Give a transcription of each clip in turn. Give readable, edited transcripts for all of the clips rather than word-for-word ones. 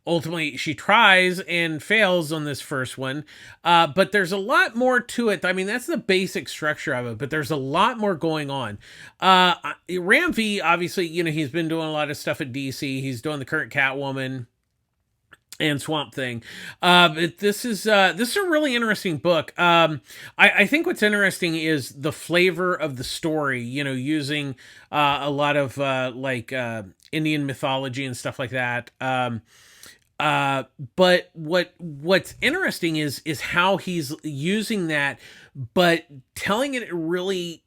ultimately she tries and fails on this first one, but there's a lot more to it. I mean, that's the basic structure of it, but there's a lot more going on. Ramsey, obviously, he's been doing a lot of stuff at DC. He's doing the current Catwoman and Swamp Thing. But this is a really interesting book. I think what's interesting is the flavor of the story, using a lot of Indian mythology and stuff like that. But what's interesting is how he's using that, but telling it really,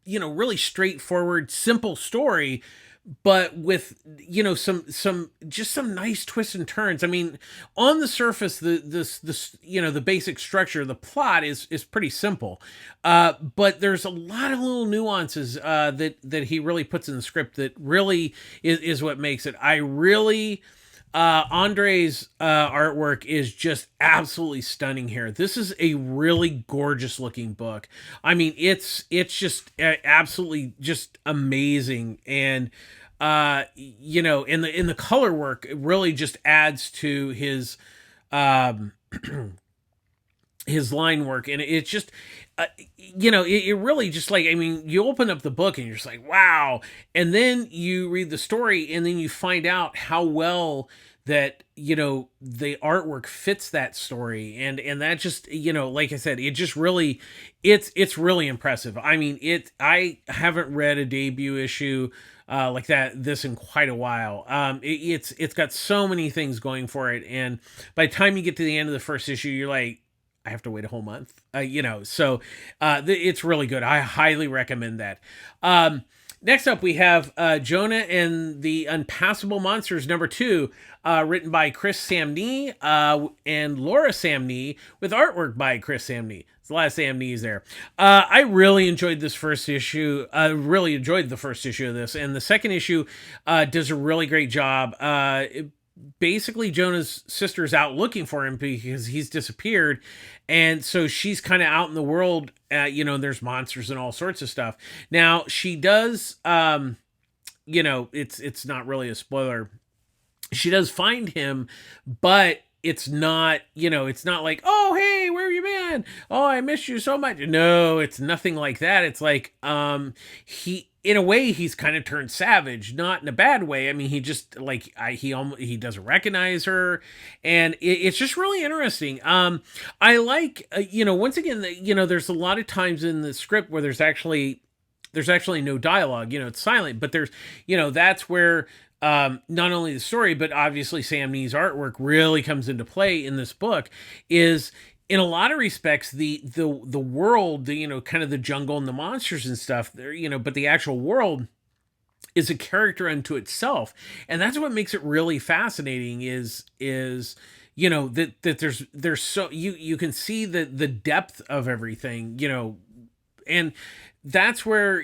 really straightforward, simple story, but with some nice twists and turns. I mean, on the surface, the basic structure, the plot is pretty simple, but there's a lot of little nuances that he really puts in the script that really is what makes it. I really. Andre's artwork is just absolutely stunning here. This is a really gorgeous looking book. I mean, it's just absolutely just amazing, and in the color work, it really just adds to um his line work, and it's just it really just, like, I mean, you open up the book and you're just like, wow, and then you read the story and then you find out how well that the artwork fits that story, and that just, like I said, it just really, it's really impressive. I mean, I haven't read a debut issue like this in quite a while. It's got so many things going for it, and by the time you get to the end of the first issue, you're like, I have to wait a whole month, so it's really good. I highly recommend that. Next up, we have Jonna and the Unpossible Monsters #2, written by Chris Samnee and Laura Samnee, with artwork by Chris Samnee. It's a lot of Samnees there. I really enjoyed this first issue. I really enjoyed the first issue of this, and the second issue does a really great job. Basically, Jonah's sister's out looking for him because he's disappeared, and so she's kind of out in the world. There's monsters and all sorts of stuff. Now she does, it's not really a spoiler. She does find him, but it's not, it's not like, oh, hey, where have you been? Oh, I missed you so much. No, it's nothing like that. It's like, in a way, he's kind of turned savage, not in a bad way. I mean, he just, like, he doesn't recognize her, and it's just really interesting. I like, once again, there's a lot of times in the script where there's actually no dialogue. It's silent, but there's, that's where not only the story, but obviously Sam Nee's artwork really comes into play in this book. Is, in a lot of respects, the world, kind of the jungle and the monsters and stuff there, but the actual world is a character unto itself, and that's what makes it really fascinating. Is that there's so you can see the depth of everything, and that's where,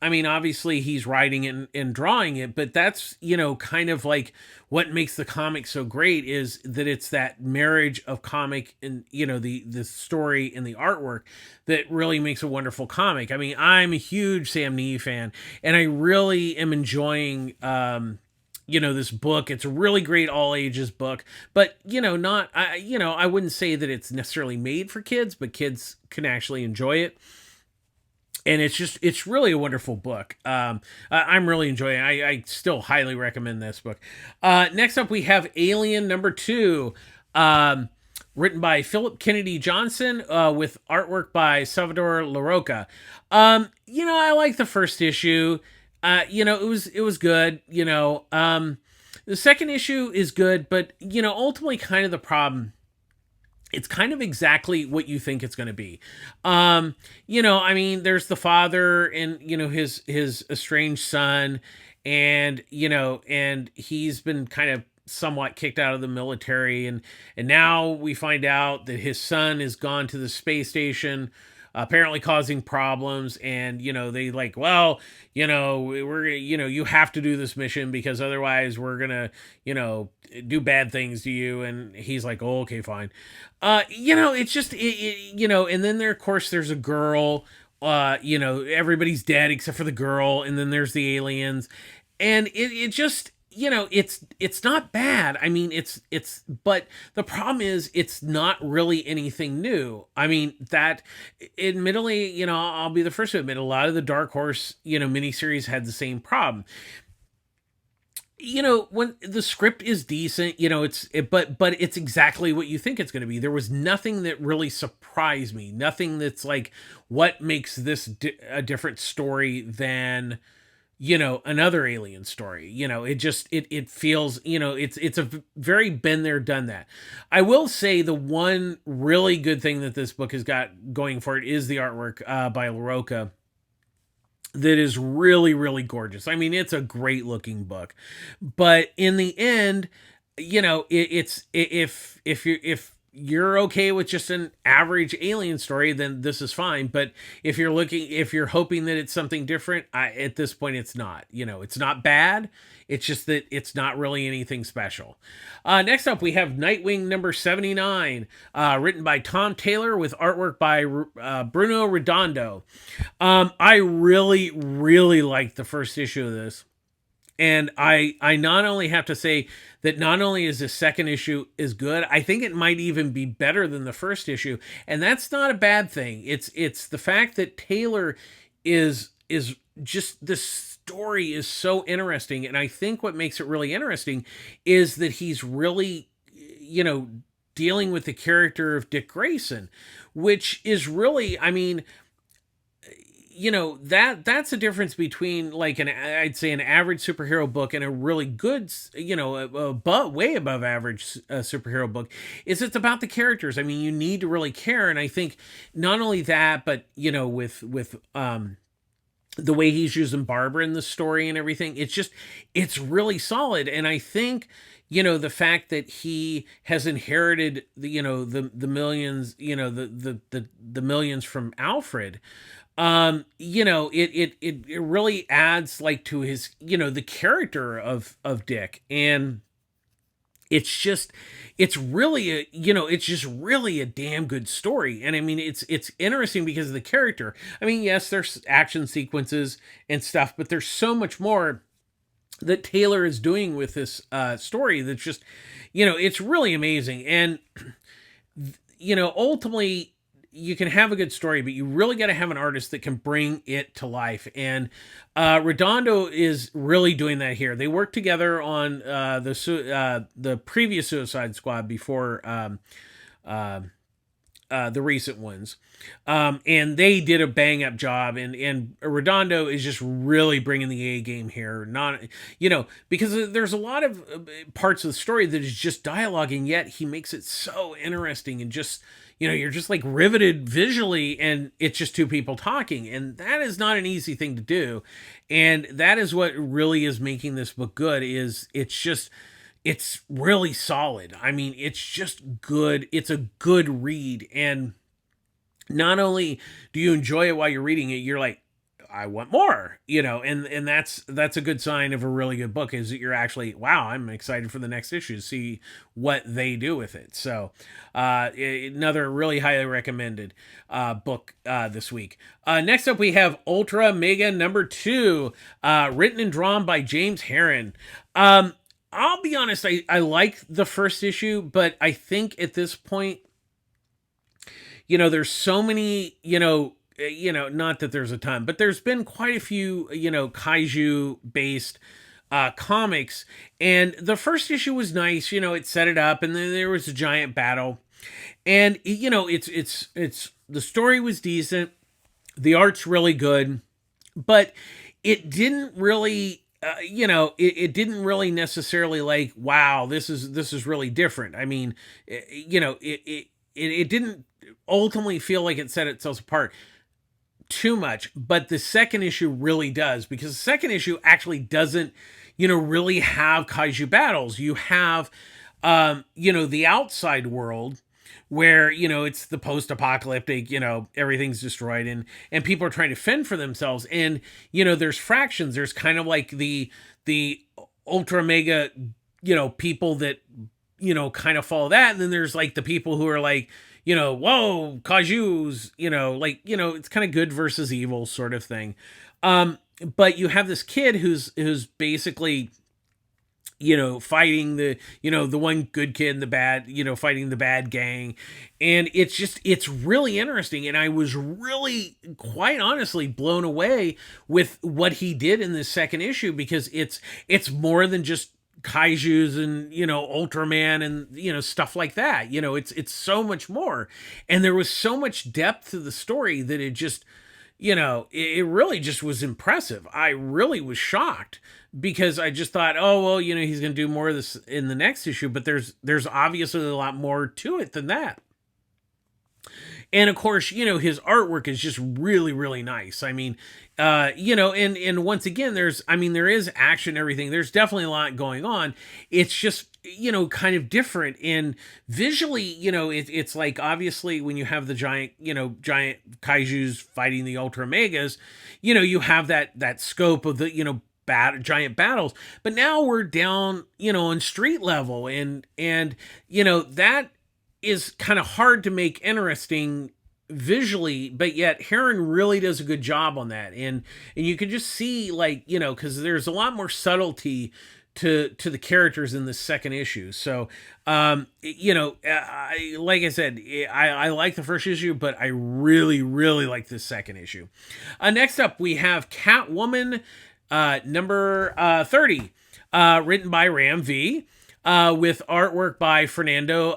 I mean, obviously he's writing it and drawing it, but that's, kind of like what makes the comic so great, is that it's that marriage of comic and, the story and the artwork that really makes a wonderful comic. I mean, I'm a huge Sam Neill fan, and I really am enjoying, this book. It's a really great all ages book, but, I wouldn't say that it's necessarily made for kids, but kids can actually enjoy it. And it's really a wonderful book. I'm really enjoying it. I still highly recommend this book. Next up, we have Alien #2, written by Philip Kennedy Johnson, with artwork by Salvador Larroca. I like the first issue. It was good. The second issue is good, but, ultimately kind of the problem, it's kind of exactly what you think it's going to be. I mean, there's the father and, his estranged son, and, and he's been kind of somewhat kicked out of the military. And now we find out that his son is gone to the space station, apparently causing problems. And, they like, well, we're, you have to do this mission because otherwise we're going to, do bad things to you. And he's like, oh, okay, fine. It's just, and then of course, there's a girl, everybody's dead except for the girl. And then there's the aliens. And it just, it's not bad. I mean, but the problem is it's not really anything new. I mean, that admittedly, I'll be the first to admit a lot of the Dark Horse, miniseries had the same problem. When the script is decent, but it's exactly what you think it's going to be. There was nothing that really surprised me. Nothing that's like what makes this a different story than another Alien story. It feels, it's a very been there, done that. I will say the one really good thing that this book has got going for it is the artwork by LaRocca, that is really, really gorgeous. I mean, it's a great looking book, but in the end, it's if you're okay with just an average Alien story, then this is fine. But if you're hoping that it's something different, at this point, it's not. It's not bad. It's just that it's not really anything special. Next up, we have Nightwing number 79, written by Tom Taylor with artwork by Bruno Redondo. I really, really liked the first issue of this. And I not only have to say that not only is the second issue is good, I think it might even be better than the first issue. And that's not a bad thing. It's the fact that Taylor is just, the story is so interesting. And I think what makes it really interesting is that he's really, dealing with the character of Dick Grayson, which is really, I mean, that's a difference between like I'd say an average superhero book and a really good, but way above average superhero book, is it's about the characters. I mean, you need to really care. And I think not only that, but with the way he's using Barbara in the story and everything, it's really solid. And I think, the fact that he has inherited the millions, the millions from Alfred, it really adds like to his, the character of Dick. And it's really it's just really a damn good story. And I mean, it's interesting because of the character. I mean, yes, there's action sequences and stuff, but there's so much more that Taylor is doing with this story that's just, it's really amazing. And ultimately, you can have a good story, but you really got to have an artist that can bring it to life. And Redondo is really doing that here. They worked together on the previous Suicide Squad before the recent ones. And they did a bang up job, and Redondo is just really bringing the A game here. Not, because there's a lot of parts of the story that is just dialogue, and yet he makes it so interesting and just, you're just like riveted visually, and it's just two people talking. And that is not an easy thing to do. And that is what really is making this book good, is it's really solid. I mean, it's just good. It's a good read. And not only do you enjoy it while you're reading it, you're like, I want more, and that's a good sign of a really good book, is that you're actually, wow, I'm excited for the next issue to see what they do with it. So another really highly recommended book this week. Next up, we have Ultramega number 2, written and drawn by James Herron. I'll be honest, I like the first issue, but I think at this point, there's so many, not that there's a ton, but there's been quite a few, kaiju based comics. And the first issue was nice, it set it up, and then there was a giant battle. And, it's the story was decent. The art's really good, but it didn't really, it didn't really necessarily like, wow, this is really different. I mean, it didn't ultimately feel like it set itself apart too much, but the second issue really does, because the second issue actually doesn't, really have kaiju battles. You have, the outside world where, it's the post-apocalyptic, everything's destroyed, and people are trying to fend for themselves. And, there's fractions. There's kind of like the Ultramega, people that, kind of follow that. And then there's like the people who are like, whoa, kaijus, it's kind of good versus evil sort of thing. But you have this kid who's basically, fighting the one good kid and the bad, fighting the bad gang. And it's really interesting. And I was really, quite honestly, blown away with what he did in this second issue, because it's more than just kaijus and Ultraman and stuff like that. It's so much more. And there was so much depth to the story that it just, it really just was impressive. I really was shocked, because I just thought, oh well, he's going to do more of this in the next issue, but there's obviously a lot more to it than that. And of course, his artwork is just really, really nice. I mean, and once again, there is action and everything. There's definitely a lot going on. It's just, kind of different. And visually, it's like, obviously when you have the giant kaijus fighting the Ultramegas, you have that scope of the, giant battles. But now we're down, on street level, and that is kind of hard to make interesting visually, but yet Heron really does a good job on that. And you can just see, like, because there's a lot more subtlety to the characters in this second issue. So like I said, I like the first issue, but I really, really like this second issue. Next up, we have Catwoman number 30, written by Ram V, with artwork by Fernando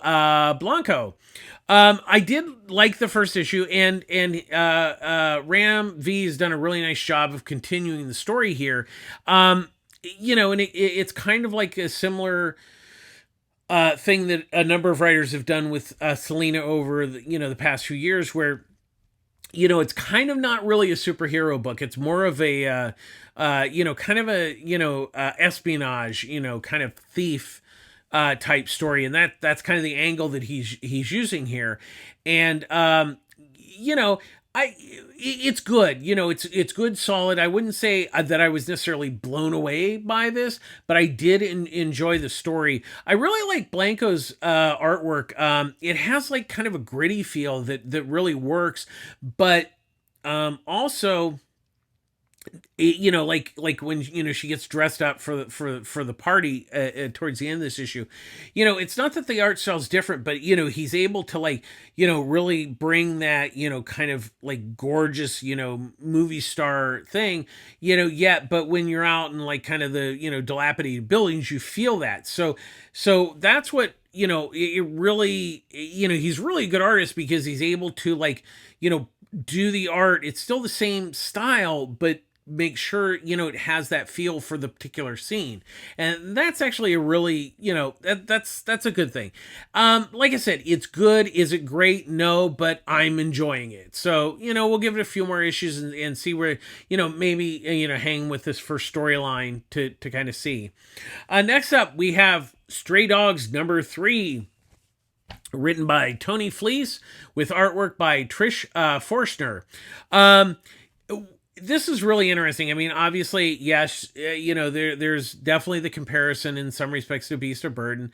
Blanco. I did like the first issue, and Ram V has done a really nice job of continuing the story here. And it's kind of like a similar thing that a number of writers have done with Selena over the past few years, where it's kind of not really a superhero book. It's more of a kind of a espionage, kind of thief type story, and that's kind of the angle that he's using here. And it's good. It's good, solid. I wouldn't say that I was necessarily blown away by this, but I did enjoy the story. I really like Blanco's artwork. It has like kind of a gritty feel that really works, but also, like when she gets dressed up for the party towards the end of this issue, it's not that the art style's different, but he's able to, like, really bring that kind of like gorgeous movie star thing, yet but when you're out in like kind of the dilapidated buildings, you feel that. So that's what it really, he's really a good artist, because he's able to, like, do the art. It's still the same style, but make sure it has that feel for the particular scene. And that's actually a really, that's a good thing. Like I said, it's good. Is it great? No, but I'm enjoying it. So we'll give it a few more issues and see where maybe hang with this first storyline to kind of see. Next up, we have Stray Dogs number 3, written by Tony Fleece, with artwork by Trish Forstner. This is really interesting. I mean, obviously, yes, there's definitely the comparison in some respects to Beast of Burden,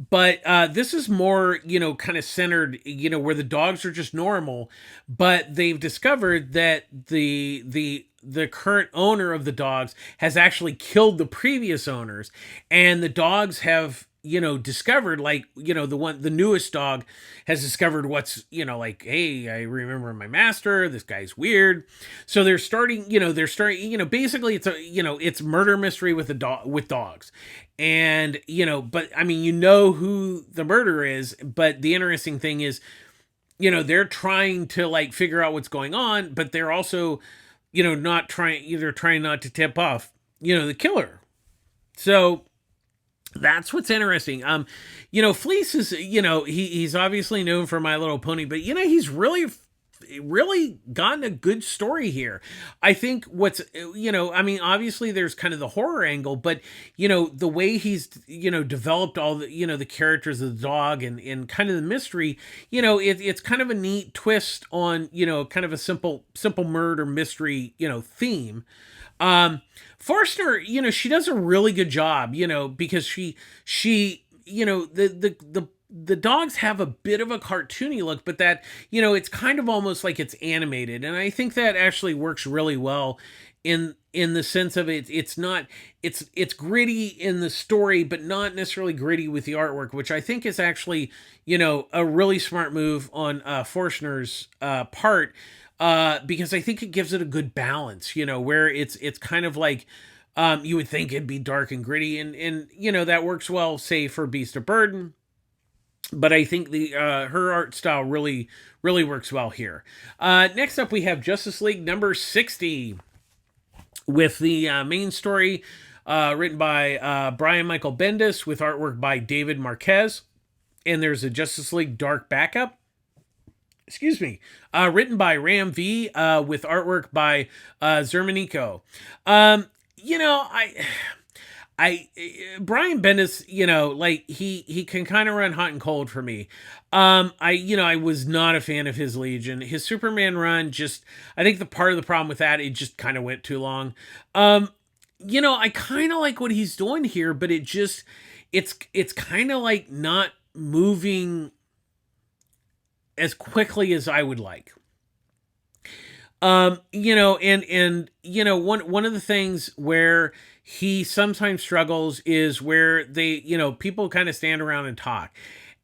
but this is more, kind of centered, where the dogs are just normal, but they've discovered that the current owner of the dogs has actually killed the previous owners, and the dogs have discovered, like, the newest dog has discovered what's, like, hey, I remember my master, this guy's weird. So they're starting, basically it's it's murder mystery with with dogs. And, but I mean, who the murderer is, but the interesting thing is, they're trying to, like, figure out what's going on, but they're also, trying not to tip off, the killer. So that's what's interesting. Fleece is, he's obviously known for My Little Pony, but he's really gotten a good story here. I think what's, I mean, obviously there's kind of the horror angle, but the way he's, developed all the, the characters of the dog and kind of the mystery, it's kind of a neat twist on, kind of a simple murder mystery, theme. Forstner, she does a really good job, because she, the dogs have a bit of a cartoony look, but that, it's kind of almost like it's animated. And I think that actually works really well in the sense of it's not it's gritty in the story, but not necessarily gritty with the artwork, which I think is actually, a really smart move on Forstner's part, because I think it gives it a good balance, where it's kind of like, you would think it'd be dark and gritty, and that works well, say, for Beast of Burden, but I think the her art style really works well here. Next up, we have Justice League number 60, with the main story written by Brian Michael Bendis, with artwork by David Marquez, and there's a Justice League Dark backup. Excuse me, written by Ram V, with artwork by Zermanico. I Brian Bendis, like he can kind of run hot and cold for me. I was not a fan of his Legion. His Superman run, just, I think the part of the problem with that, it just kind of went too long. I kind of like what he's doing here, but it's kind of like not moving as quickly as I would like. And one of the things where he sometimes struggles is where they, people kind of stand around and talk.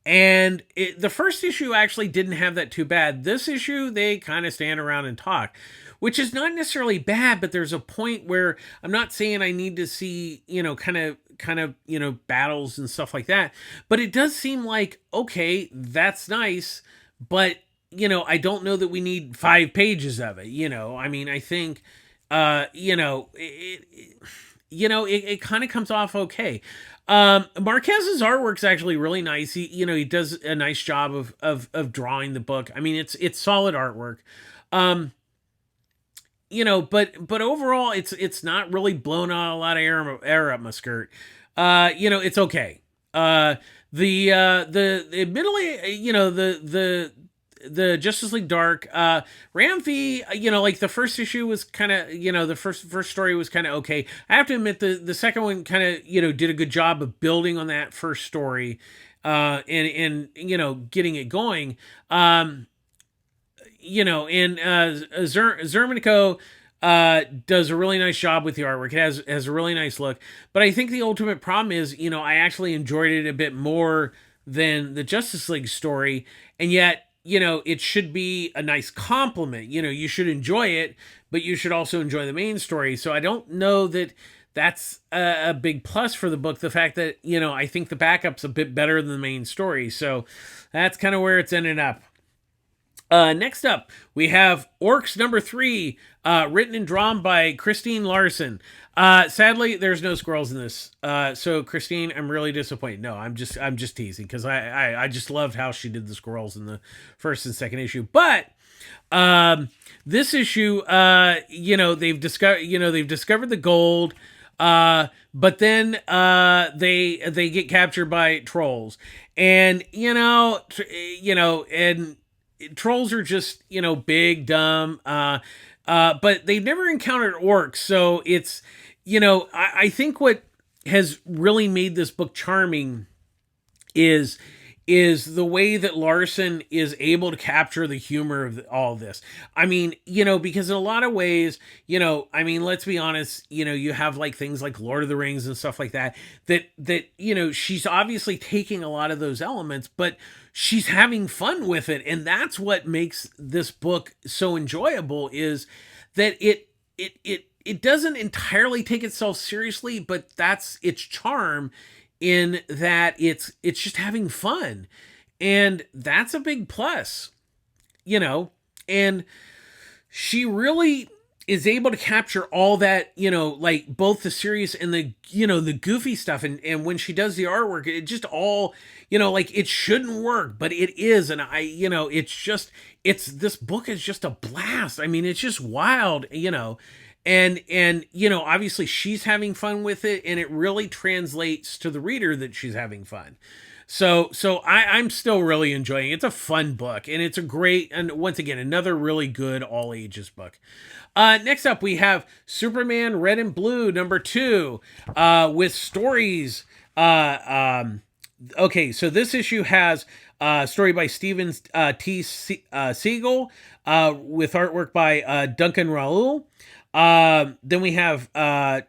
And the first issue actually didn't have that too bad. This issue, they kind of stand around and talk, which is not necessarily bad, but there's a point where I'm not saying I need to see, kind of, battles and stuff like that. But it does seem like, okay, that's nice, but I don't know that we need 5 pages of it. I think, it kind of comes off okay. Marquez's artwork's actually really nice. He does a nice job of drawing the book. I mean, it's solid artwork. But overall, it's not really blown out a lot of air up my skirt. It's okay. Admittedly, the Justice League Dark, Ram V, like the first issue was kind of, the first story was kind of okay. I have to admit the second one kind of, did a good job of building on that first story, and getting it going. Zermanico does a really nice job with the artwork. It has a really nice look. But I think the ultimate problem is, I actually enjoyed it a bit more than the Justice League story, and yet, it should be a nice compliment. You should enjoy it, but you should also enjoy the main story. So I don't know that that's a big plus for the book. The fact that, I think the backup's a bit better than the main story. So that's kind of where it's ended up. Next up, we have Orcs number 3, written and drawn by Christine Larson. Sadly, there's no squirrels in this. So Christine, I'm really disappointed. No, I'm just teasing, because I just loved how she did the squirrels in the first and second issue. But this issue, they've discovered the gold. But then they get captured by trolls, and and trolls are just, big, dumb, but they've never encountered orcs. So it's, I think what has really made this book charming is the way that Larson is able to capture the humor of all this. I mean, because in a lot of ways, let's be honest, you have like things like Lord of the Rings and stuff like that, she's obviously taking a lot of those elements, but she's having fun with it. And that's what makes this book so enjoyable, is that it doesn't entirely take itself seriously, but that's its charm, in that it's just having fun. And that's a big plus, and she really is able to capture all that, like both the serious and the, the goofy stuff. And when she does the artwork, it just all, like it shouldn't work, but it is. And this book is just a blast. I mean, it's just wild, and obviously she's having fun with it, and it really translates to the reader that she's having fun. So I'm still really enjoying it. It's a fun book, and it's a great, and once again, another really good all ages book. Next up, we have Superman Red and Blue number 2, with stories. Okay, so this issue has a story by Steven T. Siegel, with artwork by Duncan Raoul. Then we have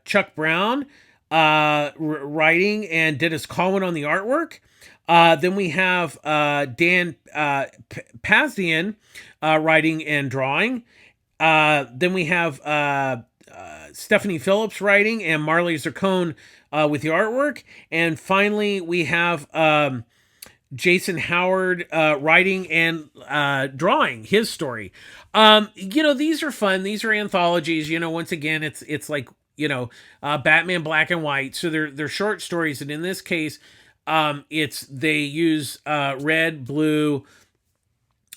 Chuck Brown writing and Dennis Coleman on the artwork. Then we have Dan Pazian writing and drawing. Then we have Stephanie Phillips writing and Marley Zircone with the artwork. And finally, we have Jason Howard writing and drawing his story. These are fun. These are anthologies. Once again, it's like Batman Black and White. So they're short stories, and in this case, it's they use red, blue,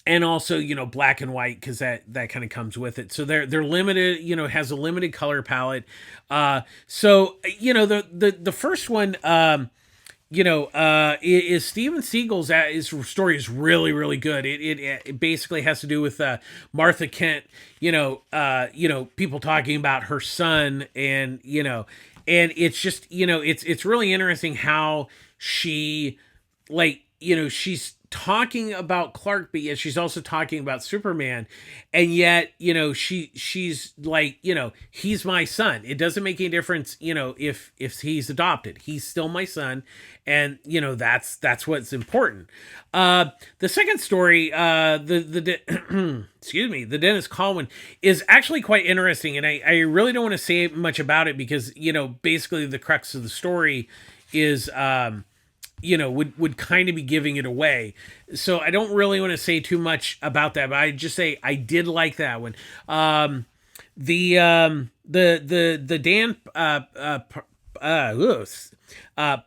and also black and white because that kind of comes with it. So they're limited. Has a limited color palette. So the first one. Is Steven Seagal's his story is really, really good. It basically has to do with Martha Kent, people talking about her son and it's just, it's really interesting how she she's talking about Clark, but yet she's also talking about Superman, and yet she's like he's my son. It doesn't make any difference if he's adopted. He's still my son, and that's what's important. The second story, excuse me, the Dennis Coleman is actually quite interesting, and I really don't want to say much about it because basically the crux of the story is would kind of be giving it away. So I don't really want to say too much about that, but I just say I did like that one. The Dan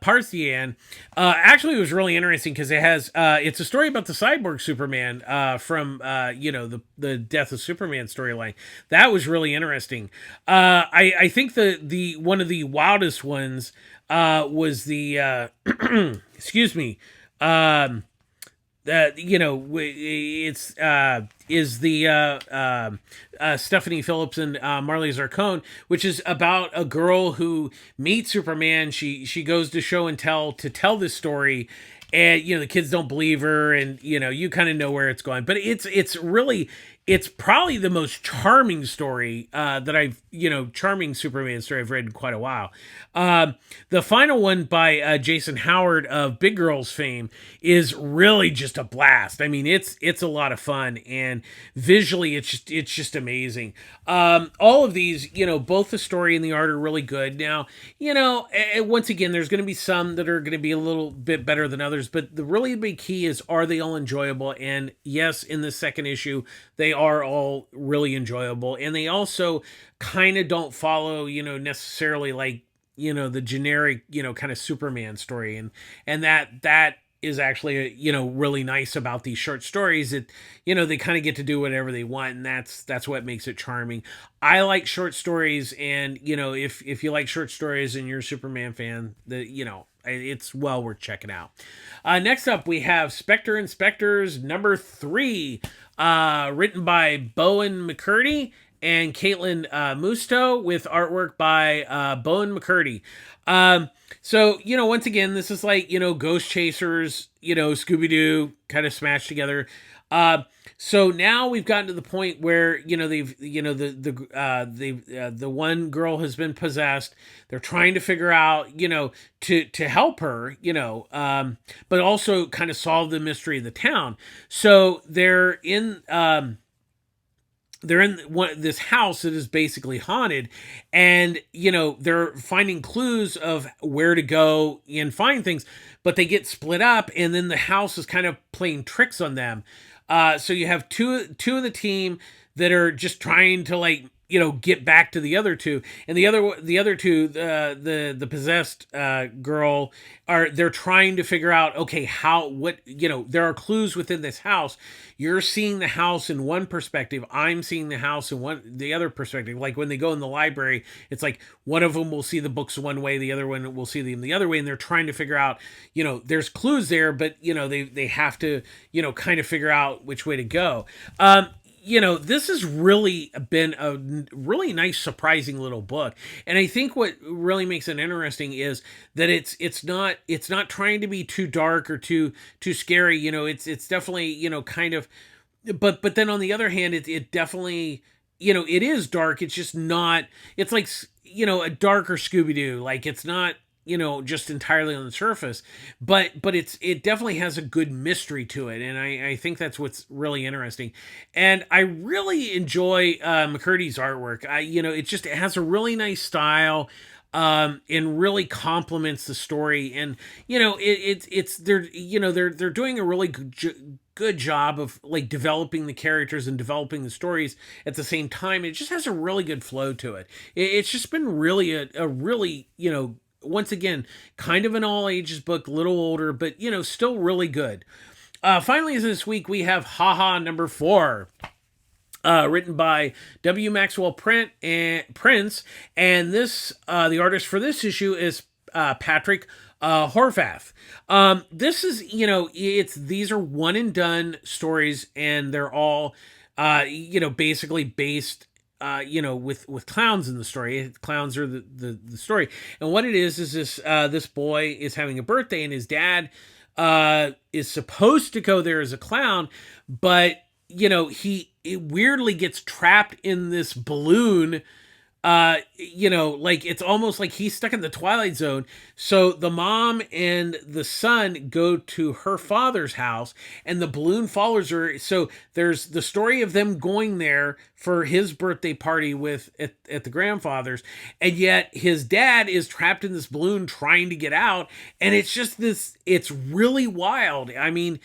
Parthian actually was really interesting because it has it's a story about the cyborg Superman from the Death of Superman storyline. That was really interesting. I think the one of the wildest ones was the excuse me it's is the Stephanie Phillips and Marley Zarcone, which is about a girl who meets Superman. She goes to show and tell to tell this story, and the kids don't believe her, and you kind of know where it's going. But it's probably the most charming story that I've charming Superman story I've read in quite a while. The final one by Jason Howard of Big Girls fame is really just a blast. I mean, it's a lot of fun, and visually it's just amazing. All of these, both the story and the art are really good. Now, once again, there's going to be some that are going to be a little bit better than others, but the really big key is, are they all enjoyable? And yes, in the second issue, they are all really enjoyable, and they also kind of don't follow, necessarily like, the generic, kind of Superman story, and that is actually really nice about these short stories. That they kind of get to do whatever they want, and that's what makes it charming. I like short stories, and if you like short stories and you're a Superman fan, it's well worth checking out. Next up, we have Specter and Specters number 3, written by Bowen McCurdy and Caitlin Musto, with artwork by Bowen McCurdy. So, once again, this is like, Ghost Chasers, Scooby-Doo kind of smashed together. So now we've gotten to the point where, they've, the one girl has been possessed. They're trying to figure out, to help her, but also kind of solve the mystery of the town. So they're in this house that is basically haunted, and they're finding clues of where to go and find things, but they get split up, and then the house is kind of playing tricks on them. So you have two of the team that are just trying to get back to the other two, and the other two, the possessed girl, they're trying to figure out, okay, there are clues within this house. You're seeing the house in one perspective, I'm seeing the house in the other perspective. Like when they go in the library, it's like one of them will see the books one way, the other one will see them the other way, and they're trying to figure out, there's clues there, but they have to kind of figure out which way to go. This has really been a really nice, surprising little book. And I think what really makes it interesting is that it's not trying to be too dark or too scary. It's definitely, kind of, but then on the other hand, it definitely it is dark. It's just not. It's like a darker Scooby Doo. Like it's not just entirely on the surface, but it definitely has a good mystery to it, and I think that's what's really interesting, and I really enjoy McCurdy's artwork. It has a really nice style. And really complements the story, and it's they're they're doing a really good job of like developing the characters and developing the stories at the same time. It just has a really good flow to it. It's just been really a really once again kind of an all ages book, a little older, but still really good. Finally, this week we have Haha number 4. Written by W. Maxwell Prince, and this the artist for this issue is Patrick Horvath. This is these are one and done stories, and they're all basically based with clowns in the story. Clowns are the story, and what it is this boy is having a birthday, and his dad is supposed to go there as a clown, but it weirdly gets trapped in this balloon. Like it's almost like he's stuck in the Twilight Zone. So the mom and the son go to her father's house, and the balloon follows her. So there's the story of them going there for his birthday party at the grandfather's, and yet his dad is trapped in this balloon trying to get out, and it's just it's really wild. I mean,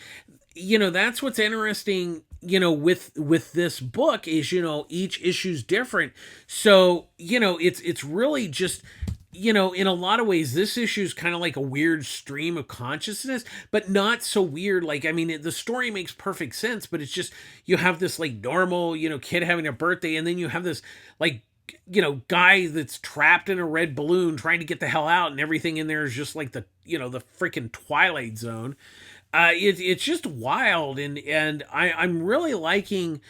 that's what's interesting with this book is each issue's different, so it's really just in a lot of ways this issue is kind of like a weird stream of consciousness, but not so weird. Like, I mean, the story makes perfect sense, but it's just you have this like normal kid having a birthday, and then you have this like guy that's trapped in a red balloon trying to get the hell out, and everything in there is just like the freaking Twilight Zone. It's just wild, and I'm really liking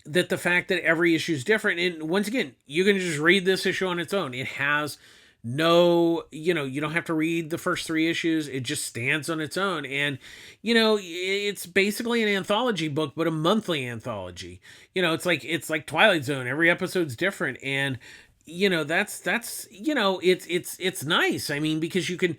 that the fact that every issue is different. And once again, you can just read this issue on its own. It has no, you don't have to read the first 3 issues. It just stands on its own, and it's basically an anthology book, but a monthly anthology. It's like Twilight Zone. Every episode's different, and that's it's nice. I mean, because you can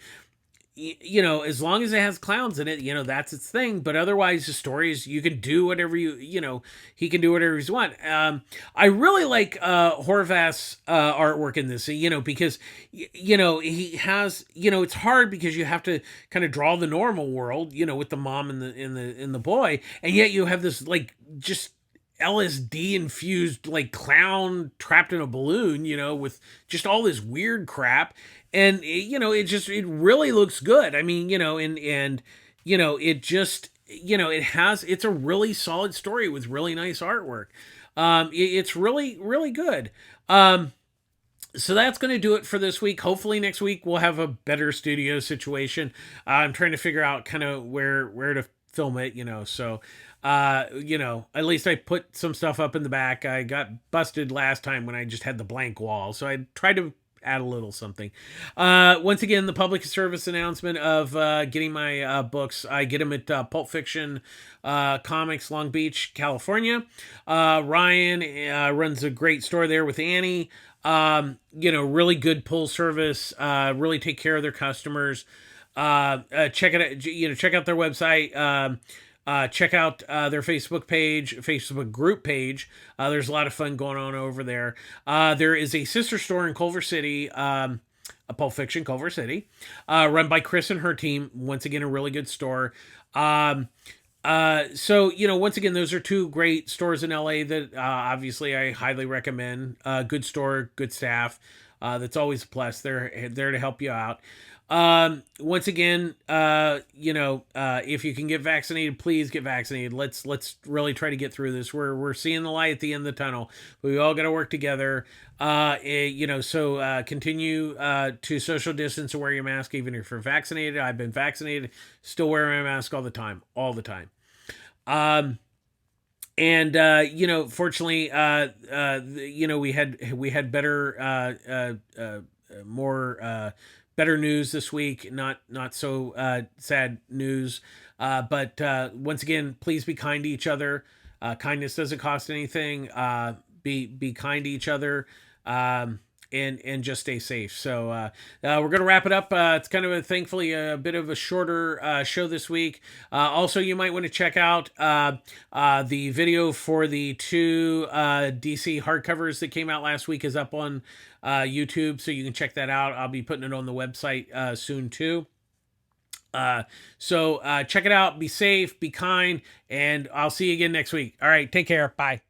as long as it has clowns in it, that's its thing. But otherwise, the stories, you can do whatever he can do whatever he's want. I really like Horvath's artwork in this, because he has, it's hard because you have to kind of draw the normal world, with the mom and the boy, and yet you have this like just LSD infused like clown trapped in a balloon, with just all this weird crap. And it really looks good. I mean, it just, it's a really solid story with really nice artwork. It's really, really good. So that's going to do it for this week. Hopefully next week we'll have a better studio situation. I'm trying to figure out kind of where to film it, so at least I put some stuff up in the back. I got busted last time when I just had the blank wall, so I tried to add a little something. Once again, the public service announcement of getting my books. I get them at Pulp Fiction Comics, Long Beach, California. Ryan runs a great store there with Annie. Really good pull service. Really take care of their customers. Check it out. Check out their website. Check out their Facebook group page. There's a lot of fun going on over there. There is a sister store in Culver City, a Pulp Fiction Culver City, run by Chris and her team. Once again, a really good store. So, once again, those are 2 great stores in LA that obviously I highly recommend. Good store, good staff. That's always a plus. They're there to help you out. Once again, if you can get vaccinated, please get vaccinated. Let's really try to get through this. We're seeing the light at the end of the tunnel. We all got to work together. So continue to social distance and wear your mask even if you're vaccinated. I've been vaccinated, still wearing my mask all the time. Fortunately, we had better, more better news this week. Not so sad news. But once again, please be kind to each other. Kindness doesn't cost anything. be kind to each other. And just stay safe. So we're gonna wrap it up. It's kind of thankfully a bit of a shorter show this week. Also, you might want to check out the video for the two DC hardcovers that came out last week is up on YouTube, so you can check that out. I'll be putting it on the website soon too. So check it out. Be safe, be kind, and I'll see you again next week. All right, take care. Bye.